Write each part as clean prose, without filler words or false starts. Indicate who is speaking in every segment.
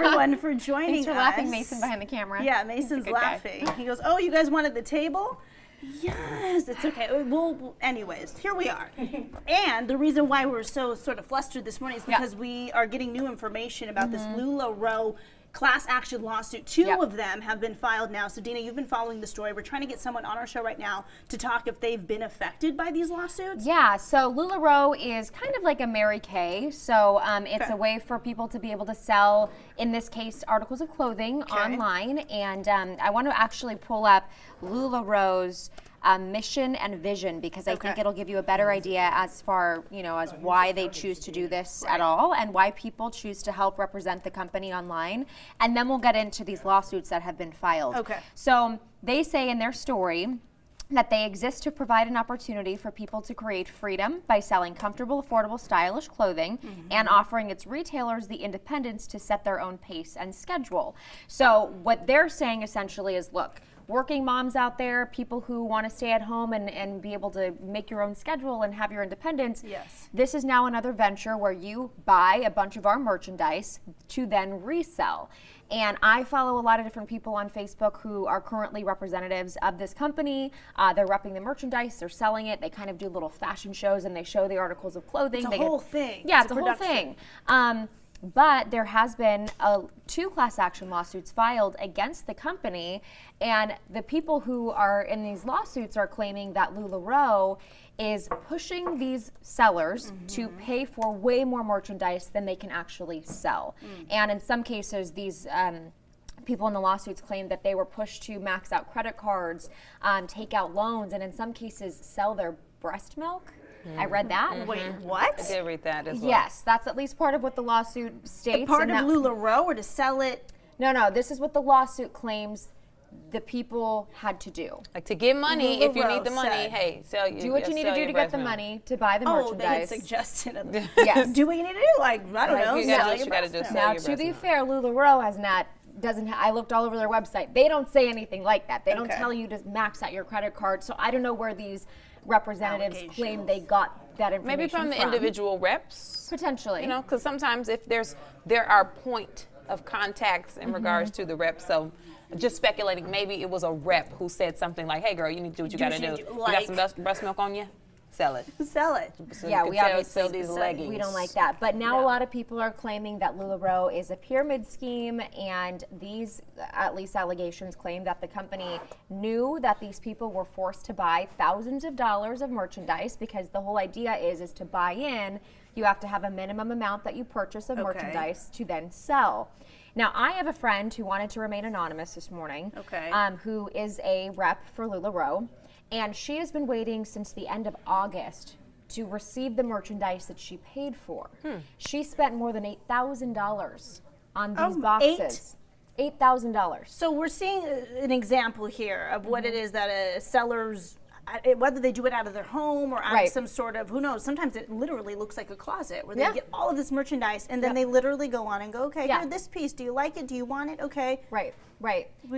Speaker 1: everyone for joining
Speaker 2: Thanks for
Speaker 1: us.
Speaker 2: laughing, Mason, behind the camera.
Speaker 1: Yeah, Mason's laughing. He goes, "Oh, you guys wanted the table?" Yes, it's okay. Well, anyways, here we are. And the reason why we're so sort of flustered this morning is because we are getting new information about this LuLaRoe class action lawsuit. Two of them have been filed now. So Dina, you've been following the story. We're trying to get someone on our show right now to talk if they've been affected by these lawsuits.
Speaker 2: Yeah, so LuLaRoe is kind of like a Mary Kay. So it's a way for people to be able to sell, in this case, articles of clothing online. And I want to actually pull up LuLaRoe's mission and vision, because I think it'll give you a better idea as far, as why they choose to do this at all and why people choose to help represent the company online. And then we'll get into these lawsuits that have been filed.
Speaker 1: Okay.
Speaker 2: So they say in their story that they exist to provide an opportunity for people to create freedom by selling comfortable, affordable, stylish clothing and offering its retailers the independence to set their own pace and schedule. So what they're saying essentially is, look, working moms out there, people who want to stay at home and be able to make your own schedule and have your independence.
Speaker 1: Yes.
Speaker 2: This is now another venture where you buy a bunch of our merchandise to then resell. And I follow a lot of different people on Facebook who are currently representatives of this company. They're repping the merchandise, they're selling it. They kind of do little fashion shows and they show the articles of clothing.
Speaker 1: It's a whole thing.
Speaker 2: Yeah, it's a whole thing. But there has been 2 class action lawsuits filed against the company, and the people who are in these lawsuits are claiming that LuLaRoe is pushing these sellers to pay for way more merchandise than they can actually sell. And in some cases, these people in the lawsuits claim that they were pushed to max out credit cards, take out loans, and in some cases sell their breast milk. I read that.
Speaker 1: Wait, what?
Speaker 3: I did read that as well.
Speaker 2: Yes, that's at least part of what the lawsuit states.
Speaker 1: Part of LuLaRoe, or to sell it?
Speaker 2: No, this is what the lawsuit claims the people had to do.
Speaker 3: Like, to get money, if you need the money,
Speaker 1: said,
Speaker 3: hey, sell you.
Speaker 2: Do what you need to do to get the money to buy the merchandise.
Speaker 1: They had suggested
Speaker 2: Yes.
Speaker 1: do what you need to do, like, I don't know,
Speaker 3: you
Speaker 1: sell
Speaker 3: gotta do
Speaker 1: your
Speaker 3: what you gotta
Speaker 1: breast
Speaker 3: do.
Speaker 1: milk.
Speaker 2: Now,
Speaker 3: your
Speaker 2: to
Speaker 3: breast
Speaker 2: be
Speaker 3: milk.
Speaker 2: fair, LuLaRoe doesn't. I looked all over their website. They don't say anything like that. They don't
Speaker 1: Okay.
Speaker 2: tell you to max out your credit card. So I don't know where these representatives claim they got that information
Speaker 3: Maybe from the individual reps.
Speaker 2: Potentially.
Speaker 3: Because sometimes if there are point of contacts in regards to the rep. So just speculating, maybe it was a rep who said something like, "Hey, girl, you need to do what you got to do. You got some breast milk on you? Sell it."
Speaker 1: Sell it.
Speaker 3: So
Speaker 2: Yeah,
Speaker 3: you
Speaker 2: we
Speaker 3: can
Speaker 2: obviously
Speaker 3: sell these leggings.
Speaker 2: we don't like that. But now a lot of people are claiming that LuLaRoe is a pyramid scheme, and these, at least allegations, claim that the company knew that these people were forced to buy thousands of dollars of merchandise, because the whole idea is to buy in, you have to have a minimum amount that you purchase of merchandise to then sell. Now, I have a friend who wanted to remain anonymous this morning, who is a rep for LuLaRoe. And she has been waiting since the end of August to receive the merchandise that she paid for. She spent more than $8,000 on these boxes. $8,000.
Speaker 1: So we're seeing an example here of what it is that a seller's, whether they do it out of their home or out of some sort of, who knows, sometimes it literally looks like a closet where they get all of this merchandise and then they literally go on and go, okay, here, this piece, do you like it? Do you want it? Okay.
Speaker 2: Right.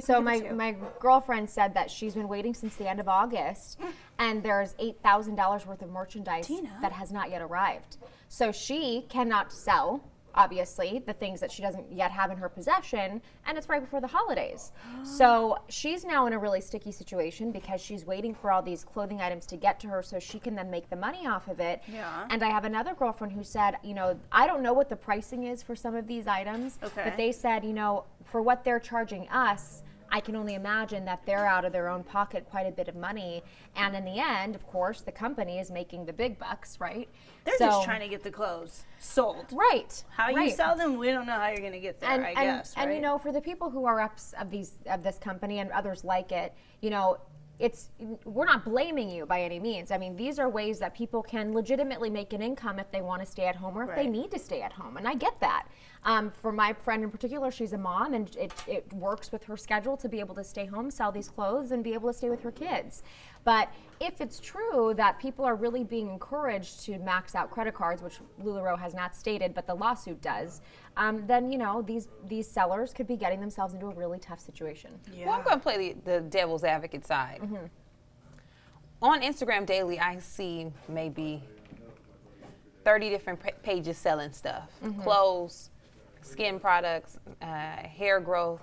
Speaker 2: So my girlfriend said that she's been waiting since the end of August, and there's $8,000 worth of merchandise that has not yet arrived. So she cannot sell, obviously, the things that she doesn't yet have in her possession, and it's right before the holidays. So she's now in a really sticky situation because she's waiting for all these clothing items to get to her so she can then make the money off of it. And I have another girlfriend who said, I don't know what the pricing is for some of these items, but they said, for what they're charging us, I can only imagine that they're out of their own pocket quite a bit of money. And in the end, of course, the company is making the big bucks, right?
Speaker 1: They're just trying to get the clothes sold.
Speaker 2: Right.
Speaker 1: How you sell them, we don't know how you're going to get there, I guess. Right?
Speaker 2: And for the people who are reps of this company and others like it, we're not blaming you by any means. I mean, these are ways that people can legitimately make an income if they want to stay at home or if they need to stay at home, and I get that. For my friend in particular, she's a mom, and it works with her schedule to be able to stay home, sell these clothes, and be able to stay with her kids. But if it's true that people are really being encouraged to max out credit cards, which LuLaRoe has not stated, but the lawsuit does, then these sellers could be getting themselves into a really tough situation.
Speaker 3: Well, I'm going to play the devil's advocate side. On Instagram daily, I see maybe 30 different pages selling stuff, clothes, skin products, hair growth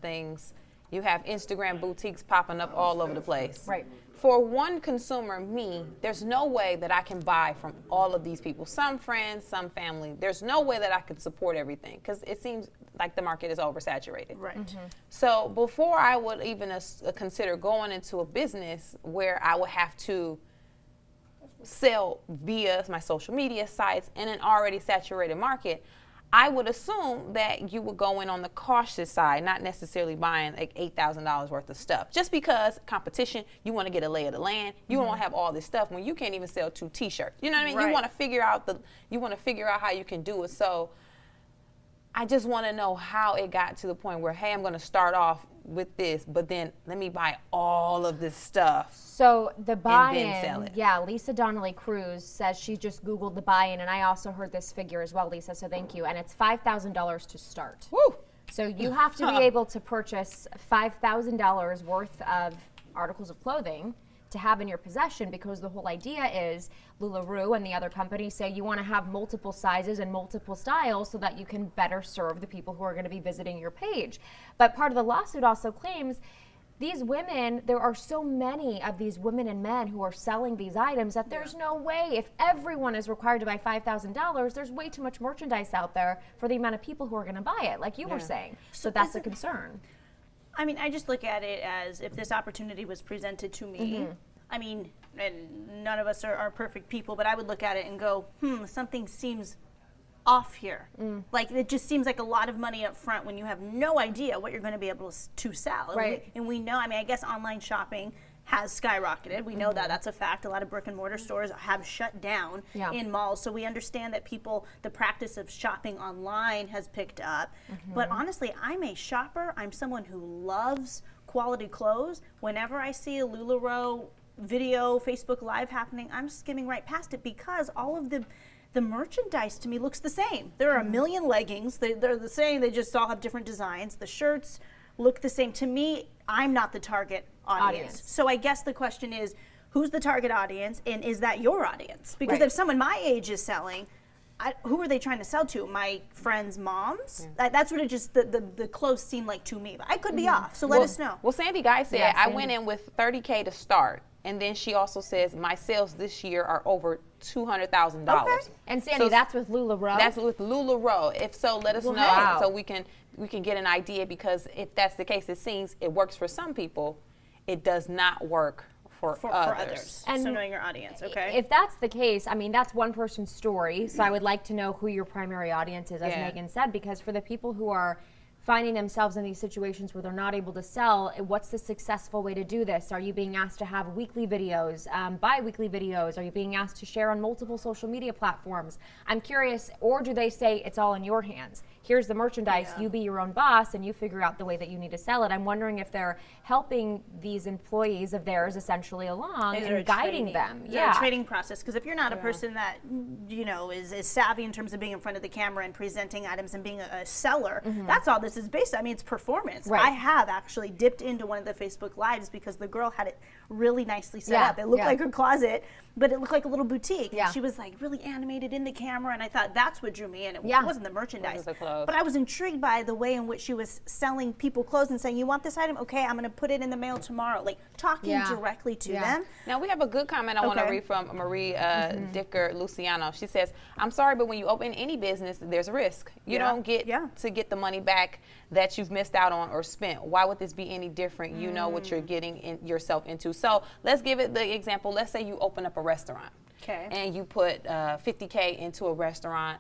Speaker 3: things. You have Instagram boutiques popping up all over the place.
Speaker 2: Right.
Speaker 3: For one consumer, me, there's no way that I can buy from all of these people. Some friends, some family. There's no way that I could support everything because it seems like the market is oversaturated.
Speaker 1: Right.
Speaker 3: So before I would even consider going into a business where I would have to sell via my social media sites in an already saturated market, I would assume that you would go in on the cautious side, not necessarily buying like $8,000 worth of stuff. Just because competition, you want to get a lay of the land. You don't want to have all this stuff when you can't even sell 2 T-shirts. You know what I mean?
Speaker 1: Right.
Speaker 3: You want to figure out how you can do it. So I just want to know how it got to the point where, hey, I'm going to start off with this, but then let me buy all of this stuff.
Speaker 2: So the buy-in,
Speaker 3: then sell it.
Speaker 2: yeah, Lisa Donnelly Cruz says she just Googled the buy-in, and I also heard this figure as well, Lisa, so thank you. And it's $5,000 to start.
Speaker 3: Woo!
Speaker 2: So you have to be able to purchase $5,000 worth of articles of clothing to have in your possession, because the whole idea is LuLaRoe and the other companies say you want to have multiple sizes and multiple styles so that you can better serve the people who are going to be visiting your page. But part of the lawsuit also claims these women, there are so many of these women and men who are selling these items that there's no way, if everyone is required to buy $5,000, there's way too much merchandise out there for the amount of people who are going to buy it, like you were saying. So that's a concern.
Speaker 1: I mean, I just look at it as if this opportunity was presented to me. I mean, and none of us are perfect people, but I would look at it and go, something seems off here. Like, it just seems like a lot of money up front when you have no idea what you're going to be able to sell.
Speaker 2: Right.
Speaker 1: And we know, I mean, I guess online shopping has skyrocketed. We know that. That's a fact. A lot of brick and mortar stores have shut down in malls. So we understand that the practice of shopping online has picked up. But honestly, I'm a shopper. I'm someone who loves quality clothes. Whenever I see a LuLaRoe video, Facebook Live happening, I'm skimming right past it because all of the merchandise to me looks the same. There are a million leggings. They're the same. They just all have different designs. The shirts look the same. To me, I'm not the target audience. So I guess the question is, who's the target audience, and is that your audience? Because if someone my age is selling, who are they trying to sell to? My friends' moms? That's what it just, the clothes seem like to me. But I could be off, so let us know.
Speaker 3: Well, Sandy Guy said, I went in with $30K to start. And then she also says, my sales this year are over $200,000.
Speaker 2: Okay. And Sandy, that's with LuLaRoe?
Speaker 3: That's with LuLaRoe. If so, let us know so we can get an idea, because if that's the case, it seems it works for some people. It does not work for others.
Speaker 1: And so knowing your audience, okay?
Speaker 2: If that's the case, I mean, that's one person's story. So I would like to know who your primary audience is, as Megan said, because for the people who are finding themselves in these situations where they're not able to sell, what's the successful way to do this? Are you being asked to have weekly videos, bi-weekly videos? Are you being asked to share on multiple social media platforms? I'm curious, or do they say it's all in your hands? Here's the merchandise, you be your own boss, and you figure out the way that you need to sell it. I'm wondering if they're helping these employees of theirs essentially along and guiding them.
Speaker 1: Is there a training process? Because if you're not a person that, you know, is savvy in terms of being in front of the camera and presenting items and being a seller, that's all this is based on. I mean, it's performance. I have actually dipped into one of the Facebook Lives because the girl had it really nicely set up. It looked like her closet, but it looked like a little boutique. And she was like really animated in the camera, and I thought that's what drew me in. It wasn't the merchandise. But I was intrigued by the way in which she was selling people clothes and saying, you want this item? Okay, I'm going to put it in the mail tomorrow. Like talking directly to them.
Speaker 3: Now we have a good comment I want to read from Marie Dicker Luciano. She says, I'm sorry, but when you open any business, there's a risk. You don't get to get the money back that you've missed out on or spent. Why would this be any different? You know what you're getting yourself into. So let's give it the example. Let's say you open up a restaurant. And you put $50K into a restaurant.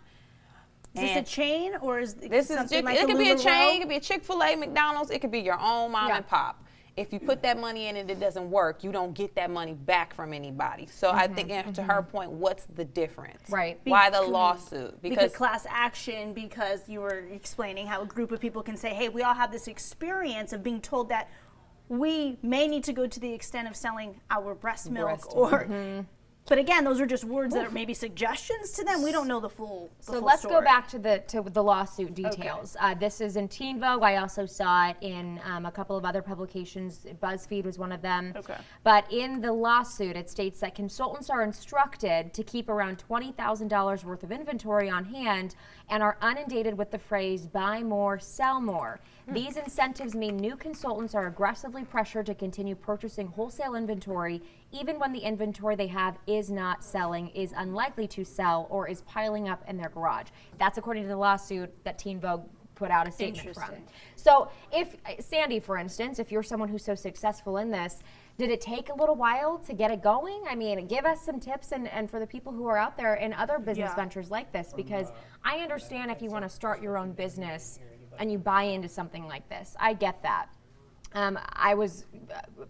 Speaker 1: Is this a chain, or is
Speaker 3: this
Speaker 1: something like
Speaker 3: it could be a chain, it could be a Chick-fil-A, McDonald's, it could be your own mom and pop. If you put that money in and it doesn't work, you don't get that money back from anybody. So I think to her point, what's the difference? Why the lawsuit?
Speaker 1: Because class action, because you were explaining how a group of people can say, hey, we all have this experience of being told that we may need to go to the extent of selling our breast milk or But again, those are just words that are maybe suggestions to them. We don't know the full
Speaker 2: So
Speaker 1: full
Speaker 2: let's
Speaker 1: story.
Speaker 2: go back to the lawsuit details. This is in Teen Vogue. I also saw it in a couple of other publications. BuzzFeed was one of them.
Speaker 1: Okay.
Speaker 2: But in the lawsuit, it states that consultants are instructed to keep around $20,000 worth of inventory on hand and are inundated with the phrase "buy more, sell more." These incentives mean new consultants are aggressively pressured to continue purchasing wholesale inventory even when the inventory they have is not selling, is unlikely to sell, or is piling up in their garage. That's according to the lawsuit that Teen Vogue put out a statement from. So if, Sandy, for instance, if you're someone who's so successful in this, did it take a little while to get it going? I mean, give us some tips and for the people who are out there in other business ventures like this, because I understand if you want to start your own business and you buy into something like this. I get that. I was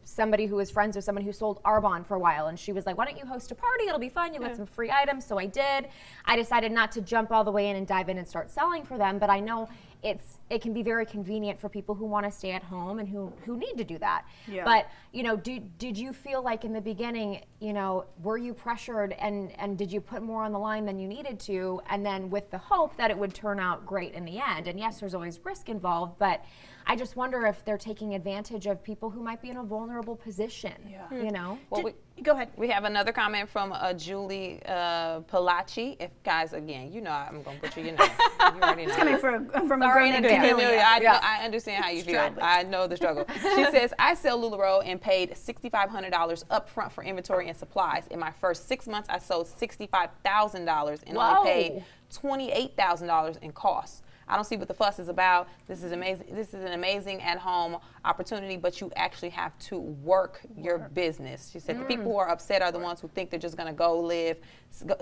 Speaker 2: somebody who was friends with someone who sold Arbonne for a while, and she was like, why don't you host a party? It'll be fun. You'll get some free items. So I did. I decided not to jump all the way in and dive in and start selling for them, but I know it can be very convenient for people who want to stay at home and who need to do that. Yeah. But, you know, did you feel like in the beginning, you know, were you pressured and did you put more on the line than you needed to, and then with the hope that it would turn out great in the end? And yes, there's always risk involved, but I just wonder if they're taking advantage of people who might be in a vulnerable position, you know?
Speaker 3: Well,
Speaker 1: go ahead.
Speaker 3: We have another comment from Julie Palachi. If guys, again, you know I'm going to butcher your name. You already know.
Speaker 1: It's coming from a girl named Camelia.
Speaker 3: I understand how you feel. I know the struggle. She says, I sell LuLaRoe and paid $6,500 up front for inventory and supplies. In my first 6 months, I sold $65,000 and only paid $28,000 in costs. I don't see what the fuss is about. This is amazing. This is an amazing at-home opportunity, but you actually have to work your business. She said the people who are upset are the ones who think they're just going to go live,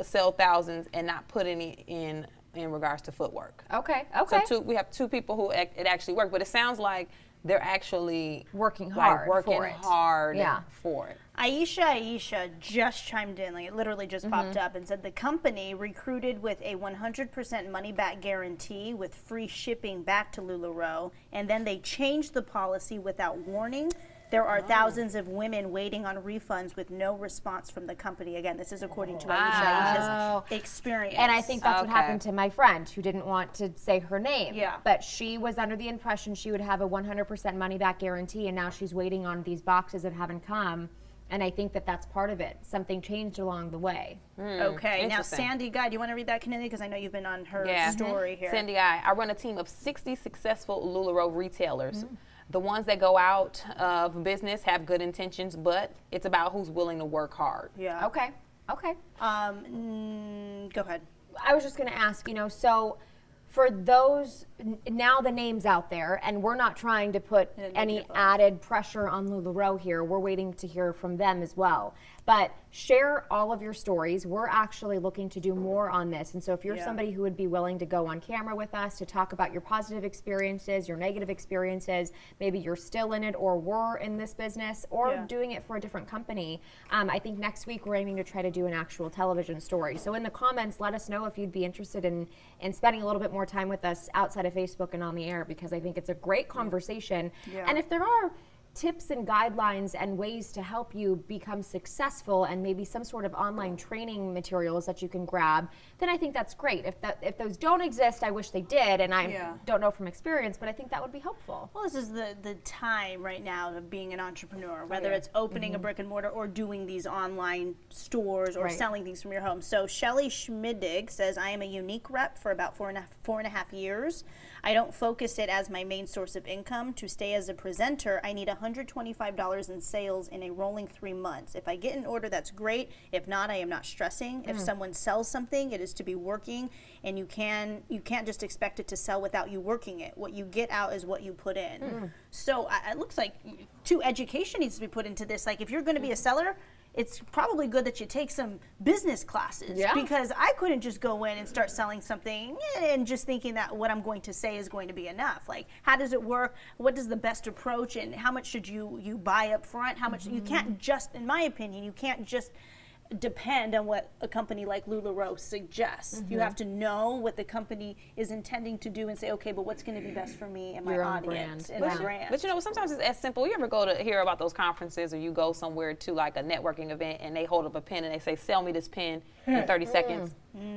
Speaker 3: sell thousands, and not put any in regards to footwork.
Speaker 2: Okay.
Speaker 3: So we have two people who it actually work, but it sounds like they're actually
Speaker 2: working hard
Speaker 3: for it.
Speaker 1: Aisha just chimed in, like it literally just popped up and said the company recruited with a 100% money back guarantee with free shipping back to LuLaRoe, and then they changed the policy without warning. There are thousands of women waiting on refunds with no response from the company. Again, this is according to Aisha's experience.
Speaker 2: And I think that's what happened to my friend who didn't want to say her name.
Speaker 1: Yeah.
Speaker 2: But she was under the impression she would have a 100% money back guarantee, and now she's waiting on these boxes that haven't come. And I think that that's part of it. Something changed along the way.
Speaker 1: Okay. Now, Sandy Guy, do you want to read that, Kennedy? Because I know you've been on her story here.
Speaker 3: Sandy Guy, I run a team of 60 successful LuLaRoe retailers. The ones that go out of business have good intentions, but it's about who's willing to work hard.
Speaker 1: Yeah.
Speaker 2: Okay.
Speaker 1: Go ahead.
Speaker 2: I was just going to ask, you know, so for those, now the name's out there, and we're not trying to put any added pressure on LuLaRoe here. We're waiting to hear from them as well. But share all of your stories. We're actually looking to do more on this. And so if you're somebody who would be willing to go on camera with us to talk about your positive experiences, your negative experiences, maybe you're still in it or were in this business or doing it for a different company, I think next week we're aiming to try to do an actual television story. So in the comments, let us know if you'd be interested in spending a little bit more time with us outside of Facebook and on the air, because I think it's a great conversation. And if there are tips and guidelines and ways to help you become successful, and maybe some sort of online training materials that you can grab, then I think that's great. If those don't exist, I wish they did, and I don't know from experience, but I think that would be helpful.
Speaker 1: Well, this is the time right now of being an entrepreneur, whether it's opening a brick and mortar or doing these online stores or selling things from your home. So Shelly Schmidig says, I am a unique rep for about four and a half years. I don't focus it as my main source of income. To stay as a presenter, I need $125 in sales in a rolling 3 months. If I get an order, that's great. If not, I am not stressing. If someone sells something, it is to be working, and you can't just expect it to sell without you working it. What you get out is what you put in. So it looks like education needs to be put into this. Like if you're going to be a seller, it's probably good that you take some business classes, because I couldn't just go in and start selling something and just thinking that what I'm going to say is going to be enough. Like, how does it work? What is the best approach, and how much should you buy up front? How much you can't just, in my opinion, you can't just depend on what a company like LuLaRoe suggests. You have to know what the company is intending to do and say, okay, but what's going to be best for me and my audience and my brand.
Speaker 3: But you know, sometimes it's as simple. You ever go to hear about those conferences, or you go somewhere to like a networking event and they hold up a pen and they say, sell me this pen in 30 seconds.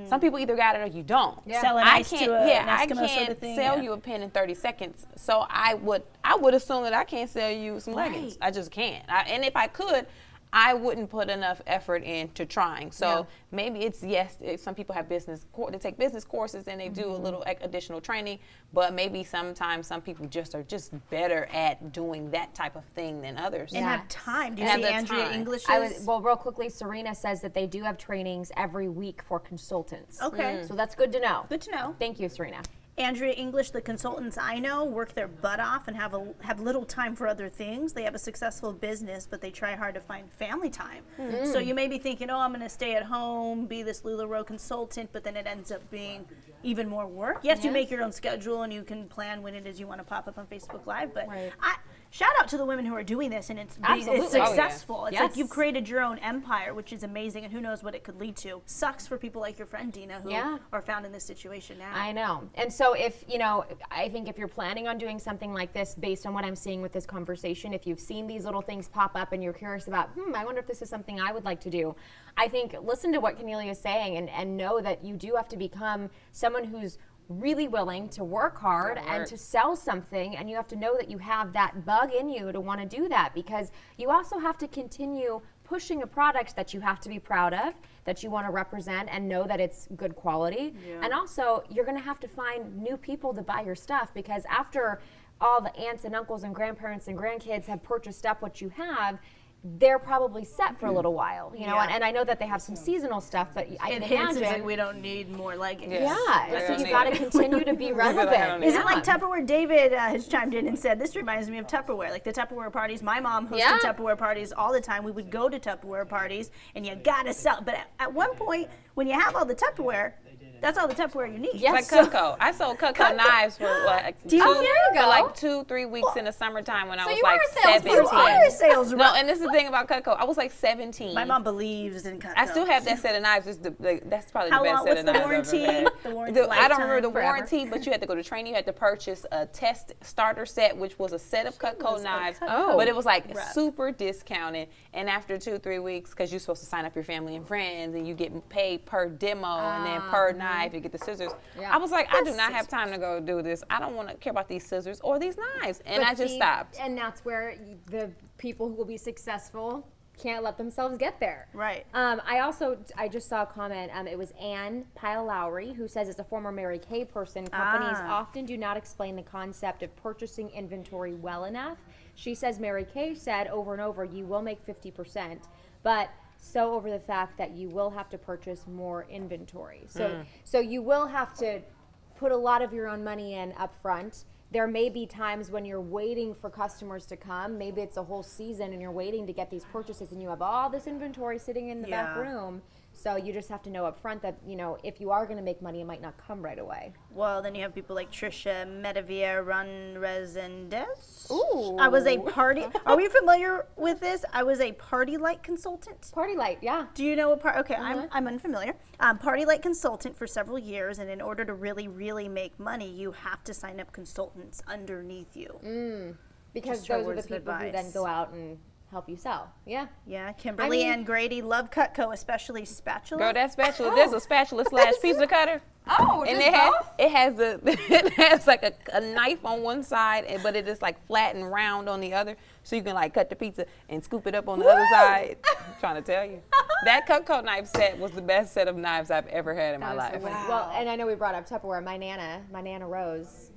Speaker 3: Some people either got it or you don't.
Speaker 1: Sell an ice to an Eskimo sort of thing.
Speaker 3: Sell you a pen in 30 seconds. So I would assume that I can't sell you some leggings. I just can't. And if I could, I wouldn't put enough effort into trying. So maybe it's, some people have they take business courses and they do a little additional training, but maybe sometimes some people are just better at doing that type of thing than others.
Speaker 1: And have time. Do you see Andrea English's?
Speaker 2: Well, real quickly, Serena says that they do have trainings every week for consultants.
Speaker 1: Okay.
Speaker 2: So that's good to know.
Speaker 1: Good to know.
Speaker 2: Thank you, Serena.
Speaker 1: Andrea English, the consultants I know, work their butt off and have little time for other things. They have a successful business, but they try hard to find family time. So you may be thinking, I'm going to stay at home, be this LuLaRoe consultant, but then it ends up being even more work. Yes, you make your own schedule and you can plan when it is you want to pop up on Facebook Live, but shout out to the women who are doing this, and it's successful. It's like you've created your own empire, which is amazing, and who knows what it could lead to. Sucks for people like your friend Dina, who are found in this situation now.
Speaker 2: I know. And so I think if you're planning on doing something like this, based on what I'm seeing with this conversation, if you've seen these little things pop up and you're curious about, I wonder if this is something I would like to do, I think listen to what Cornelia is saying and know that you do have to become someone who's really willing to work hard and to sell something, and you have to know that you have that bug in you to want to do that, because you also have to continue pushing a product that you have to be proud of, that you want to represent and know that it's good quality. And also you're going to have to find new people to buy your stuff, because after all the aunts and uncles and grandparents and grandkids have purchased up what you have, they're probably set for a little while, you know, and I know that they have some seasonal stuff, but I can imagine
Speaker 1: like we don't need more leggings.
Speaker 2: So you got to continue to be relevant.
Speaker 1: Is it like Tupperware? David has chimed in and said, this reminds me of Tupperware, like the Tupperware parties. My mom hosted Tupperware parties all the time. We would go to Tupperware parties, and you got to sell. But at one point, when you have all the Tupperware, that's all the Tupperware you need.
Speaker 3: Like Cutco. I sold Cutco knives for like 2-3 weeks in the summertime when I was like 17.
Speaker 1: You are a sales rep.
Speaker 3: No, and this is the thing about Cutco. I was like 17.
Speaker 1: My mom believes in Cutco.
Speaker 3: I still have that set of knives. That's probably the best set of knives I've ever had.
Speaker 1: The warranty?
Speaker 3: I don't remember the warranty, but you had to go to training. You had to purchase a test starter set, which was a set of Cutco knives. But it was like super discounted. And after 2-3 weeks, because you're supposed to sign up your family and friends, and you get paid per demo and then per knife. You get the scissors. I was like, I do not have time to go do this. I don't want to care about these scissors or these knives. And I just stopped.
Speaker 2: And that's where the people who will be successful can't let themselves get there.
Speaker 1: Right.
Speaker 2: I just saw a comment. It was Ann Pyle Lowry, who says, as a former Mary Kay person, companies often do not explain the concept of purchasing inventory well enough. She says Mary Kay said over and over, you will make 50%, but so over the fact that you will have to purchase more inventory. So you will have to put a lot of your own money in up front. There may be times when you're waiting for customers to come. Maybe it's a whole season and you're waiting to get these purchases, and you have all this inventory sitting in the back room. So you just have to know up front that, if you are going to make money, it might not come right away.
Speaker 1: Well, then you have people like Trisha Medavia Resendez.
Speaker 2: Ooh.
Speaker 1: I was a party. Are we familiar with this? I was a party light consultant.
Speaker 2: Party light, yeah.
Speaker 1: Do you know what part? Okay, I'm unfamiliar. Party light consultant for several years, and in order to really, really make money, you have to sign up consultants underneath you.
Speaker 2: Because those are the people who then go out and help you sell. Yeah.
Speaker 1: Kimberly Ann Grady, love Cutco, especially spatula.
Speaker 3: Girl, that spatula, there's a spatula / pizza cutter.
Speaker 2: And
Speaker 3: it has like a knife on one side, but it is like flat and round on the other, so you can like cut the pizza and scoop it up on the other side. I'm trying to tell you, that Cutco knife set was the best set of knives I've ever had in my life.
Speaker 2: Wow. Well, and I know we brought up Tupperware. My Nana Rose,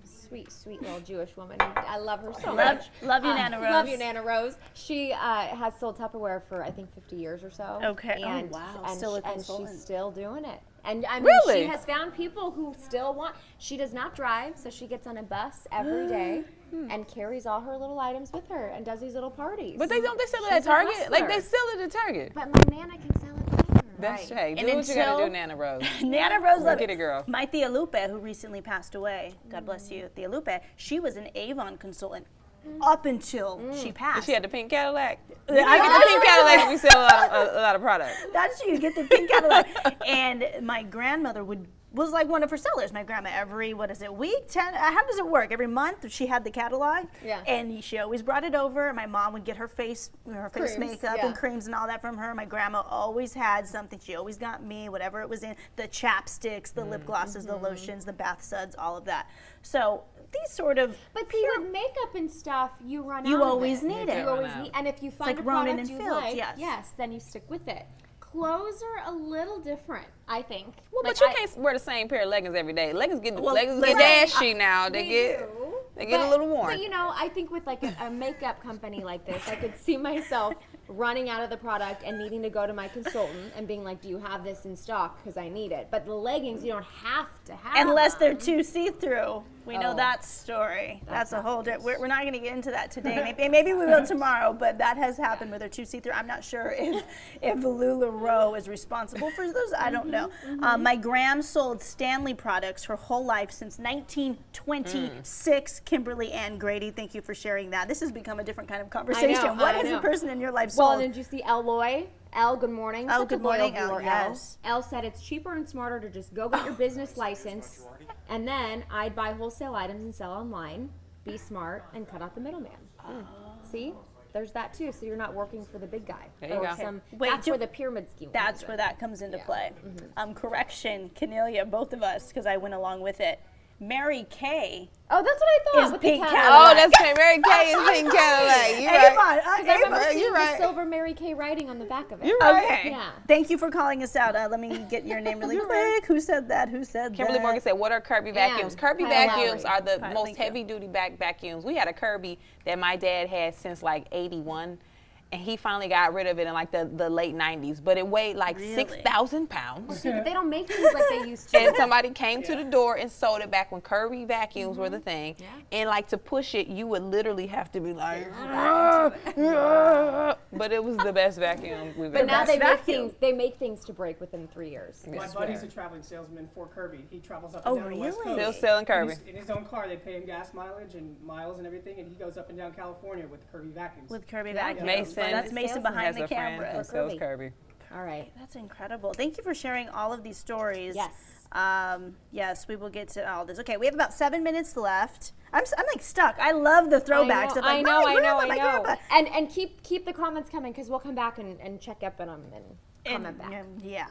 Speaker 2: sweet little Jewish woman. I love her so much.
Speaker 1: Love you, Nana Rose.
Speaker 2: Love you, Nana Rose. She has sold Tupperware for I think 50 years or so.
Speaker 1: Okay.
Speaker 2: And,
Speaker 1: And
Speaker 2: she's still doing it. And I mean,
Speaker 3: really?
Speaker 2: She has found people who still want. She does not drive, so she gets on a bus every day and carries all her little items with her and does these little parties.
Speaker 3: But they sell it at Target. Like they sell it at Target.
Speaker 2: But my Nana can sell it better.
Speaker 3: That's right. Do what you gotta do, Nana Rose.
Speaker 1: Nana Rose, love
Speaker 3: get it, girl.
Speaker 1: My Tia Lupe, who recently passed away, God bless you, Tia Lupe. She was an Avon consultant. up until she passed.
Speaker 3: She had the pink Cadillac. I get the pink Cadillac. We sell a lot of product.
Speaker 1: That's you get the pink Cadillac. And my grandmother was like one of her sellers. My grandma every week? How does it work? Every month she had the catalog.
Speaker 2: Yeah.
Speaker 1: And she always brought it over. My mom would get her face makeup and creams and all that from her. My grandma always had something. She always got me whatever it was in, the chapsticks, the lip glosses, the lotions, the bath suds, all of that. So these sort of
Speaker 2: But see, with makeup and stuff, you run out
Speaker 1: you
Speaker 2: of
Speaker 1: always
Speaker 2: it.
Speaker 1: need it.
Speaker 2: You always need, and if you find
Speaker 1: like
Speaker 2: a
Speaker 1: Ronan
Speaker 2: product
Speaker 1: and
Speaker 2: you
Speaker 1: Fields,
Speaker 2: like,
Speaker 1: yes.
Speaker 2: then you stick with it. Clothes are a little different, I think.
Speaker 3: Well,
Speaker 2: Like,
Speaker 3: but you can't wear the same pair of leggings every day. Leggings get
Speaker 1: listen,
Speaker 3: ashy now. They get a little worn.
Speaker 2: But I think with like a makeup company like this, I could see myself running out of the product and needing to go to my consultant and being like, do you have this in stock? Because I need it. But the leggings, you don't have to have
Speaker 1: unless they're
Speaker 2: them.
Speaker 1: too see-through. We know that story. That's a whole different. We're not going to get into that today. Maybe we will tomorrow. But that has happened where they're too see-through. I'm not sure if LuLaRoe is responsible for those. I don't know. My gram sold Stanley products her whole life since 1926. Kimberly Ann Grady, thank you for sharing that. This has become a different kind of conversation. What has a person in your life sold?
Speaker 2: Well, and did you see Loy? Good morning.
Speaker 1: Oh,
Speaker 2: Such
Speaker 1: good
Speaker 2: a loyal
Speaker 1: morning,
Speaker 2: viewer,
Speaker 1: yes.
Speaker 2: Elle said it's cheaper and smarter to just go get your business license, and then I'd buy wholesale items and sell online. Be smart and cut out the middleman. See? There's that too. So you're not working for the big guy.
Speaker 3: There you go.
Speaker 2: That's where the pyramid scheme comes
Speaker 1: That's
Speaker 2: in.
Speaker 1: where that comes into play. Correction, Cornelia, both of us, because I went along with it. Mary Kay.
Speaker 2: Oh, that's what I thought.
Speaker 1: Is
Speaker 2: with
Speaker 1: pink
Speaker 2: the
Speaker 1: Cadillac.
Speaker 3: Oh, that's Mary Kay is pink Cadillac. You right.
Speaker 2: I remember seeing
Speaker 3: You're right.
Speaker 2: the silver Mary Kay writing on the back of it.
Speaker 3: You're right.
Speaker 1: Okay.
Speaker 2: Yeah.
Speaker 1: Thank you for calling us out. Let me get your name really quick. Who said that? Who said
Speaker 3: Kimberly
Speaker 1: that?
Speaker 3: Morgan said, what are Kirby vacuums? Kirby
Speaker 2: Kyle
Speaker 3: vacuums
Speaker 2: Lowry.
Speaker 3: are the
Speaker 1: Right,
Speaker 3: most
Speaker 1: thank you.
Speaker 3: heavy-duty vacuums. We had a Kirby that my dad had since like 81, and he finally got rid of it in like the late 90s. But it weighed like
Speaker 1: Really?
Speaker 3: 6,000 pounds.
Speaker 2: See, but they don't make things like they used to.
Speaker 3: And somebody came to the door and sold it back when Kirby vacuums were the thing.
Speaker 2: Yeah.
Speaker 3: And like to push it, you would literally have to be like, but it was the best vacuum we've ever
Speaker 2: But now
Speaker 3: had.
Speaker 2: they make things to break within 3 years.
Speaker 4: My buddy's a traveling salesman for Kirby. He travels up
Speaker 1: Oh,
Speaker 4: and down the West
Speaker 1: really?
Speaker 4: Coast.
Speaker 3: Still selling Kirby.
Speaker 4: In his own car, they pay him gas mileage and miles and everything, and he goes up and down California with Kirby vacuums.
Speaker 1: With Kirby
Speaker 2: Yeah.
Speaker 1: vacuums.
Speaker 3: Mason.
Speaker 1: That's Mason behind
Speaker 3: has
Speaker 1: the
Speaker 3: a friend
Speaker 1: camera.
Speaker 3: who sells
Speaker 2: Kirby.
Speaker 3: Kirby.
Speaker 2: All right.
Speaker 1: That's incredible. Thank you for sharing all of these stories.
Speaker 2: Yes.
Speaker 1: Yes, we will get to all this. Okay, we have about 7 minutes left. I'm like stuck. I love the throwbacks.
Speaker 2: I
Speaker 1: of,
Speaker 2: know.
Speaker 1: like, my grandpa.
Speaker 2: And keep the comments coming because we'll come back and check up on them and comment back.
Speaker 1: Yeah.